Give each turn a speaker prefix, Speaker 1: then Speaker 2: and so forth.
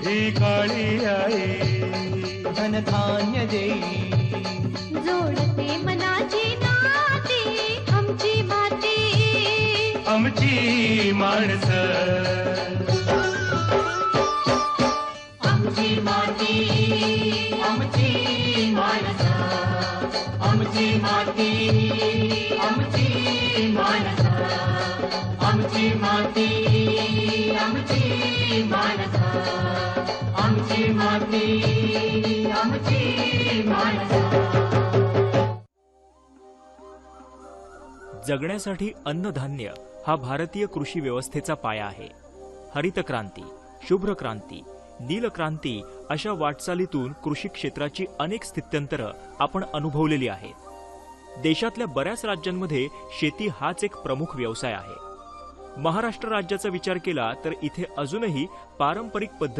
Speaker 1: ही काळी आई
Speaker 2: धनधान्य देई
Speaker 3: जोडते मनाची नाती आमची माती
Speaker 1: आमची माणसं
Speaker 2: आमची माती आमची माणसं आमची माती आमची माणसं आमची माती आमची माणसं आमची माती आमची माणसं.
Speaker 4: जगण्यासाठी अन्नधान्य हा भारतीय कृषी व्यवस्थेचा पाया आहे. हरित क्रांती, शुभ्र क्रांती, नील क्रांती अशा वाटचालीतून कृषी क्षेत्राची अनेक स्थित्यंतरं आपण अनुभवलेली आहेत. देशातल्या बऱ्याच राज्यांमध्ये शेती हाच एक प्रमुख व्यवसाय आहे. महाराष्ट्र राज्याचा विचार केला तर इथे अजूनही पारंपरिक पद्धती